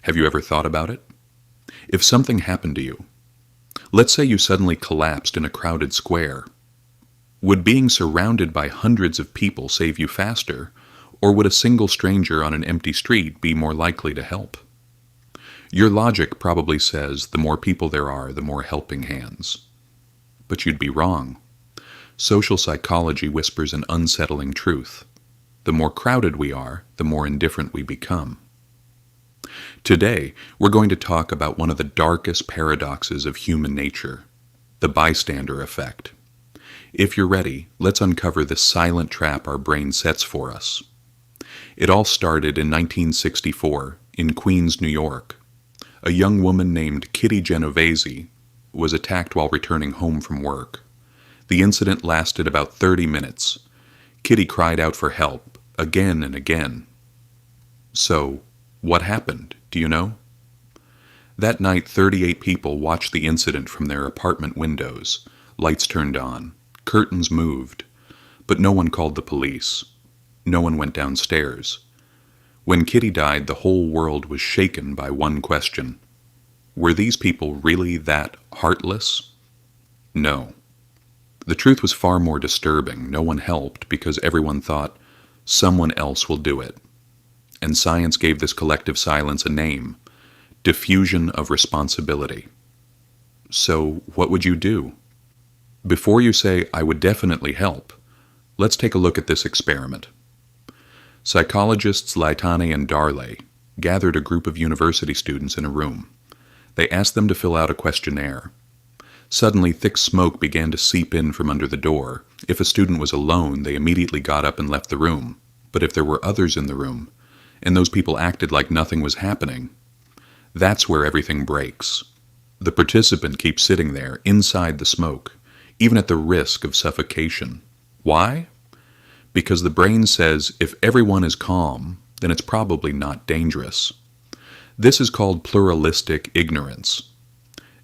Have you ever thought about it? If something happened to you, let's say you suddenly collapsed in a crowded square, would being surrounded by hundreds of people save you faster, or would a single stranger on an empty street be more likely to help? Your logic probably says the more people there are, the more helping hands. But you'd be wrong. Social psychology whispers an unsettling truth. The more crowded we are, the more indifferent we become. Today, we're going to talk about one of the darkest paradoxes of human nature, the bystander effect. If you're ready, let's uncover the silent trap our brain sets for us. It all started in 1964 in Queens, New York. A young woman named Genovese was attacked while returning home from work. The incident lasted about 30 minutes. Kitty cried out for help, again and again. So, what happened? Do you know? That night, 38 people watched the incident from their apartment windows. Lights turned on, curtains moved, but no one called the police. No one went downstairs. When Kitty died, the whole world was shaken by one question. Were these people really that heartless? No. The truth was far more disturbing. No one helped because everyone thought, someone else will do it. And science gave this collective silence a name, Diffusion of Responsibility. So, what would you do? Before you say, I would definitely help, let's take a look at this experiment. Psychologists Laitani and Darley gathered a group of university students in a room. They asked them to fill out a questionnaire. Suddenly, thick smoke began to seep in from under the door. If a student was alone, they immediately got up and left the room. But if there were others in the room, and those people acted like nothing was happening, that's where everything breaks. The participant keeps sitting there, inside the smoke, even at the risk of suffocation. Why? Because the brain says if everyone is calm, then it's probably not dangerous. This is called pluralistic ignorance.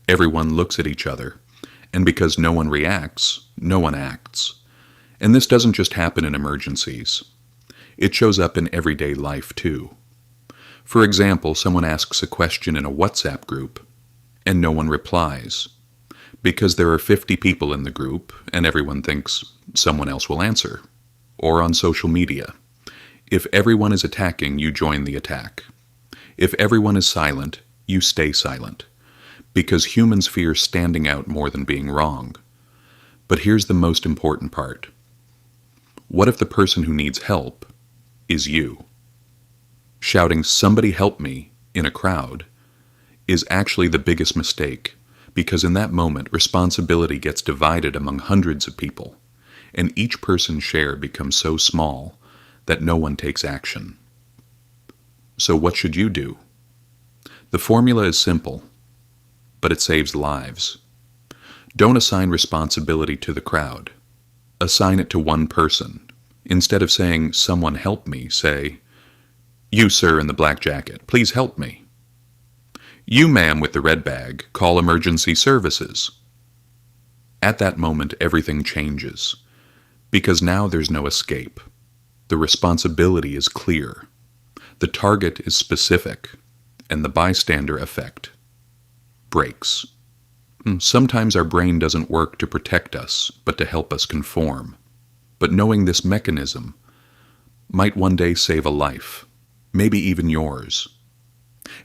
Everyone looks at each other, and because no one reacts, no one acts. And this doesn't just happen in emergencies. It shows up in everyday life too. For example, someone asks a question in a WhatsApp group, and no one replies, because there are 50 people in the group, and everyone thinks someone else will answer. Or on social media. If everyone is attacking, you join the attack. If everyone is silent, you stay silent. Because humans fear standing out more than being wrong. But here's the most important part. What if the person who needs help is you? Shouting, "Somebody help me," in a crowd is actually the biggest mistake, because in that moment, responsibility gets divided among hundreds of people, and each person's share becomes so small that no one takes action. So what should you do? The formula is simple, but it saves lives. Don't assign responsibility to the crowd. Assign it to one person. Instead of saying, "Someone help me," say, "You, sir, in the black jacket, please help me." "You, ma'am, with the red bag, call emergency services." At that moment, everything changes, because now there's no escape. The responsibility is clear. The target is specific, and the bystander effect breaks. Sometimes our brain doesn't work to protect us, but to help us conform. But knowing this mechanism might one day save a life, maybe even yours.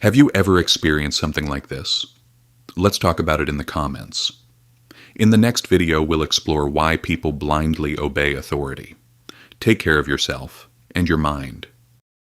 Have you ever experienced something like this? Let's talk about it in the comments. In the next video, we'll explore why people blindly obey authority. Take care of yourself and your mind.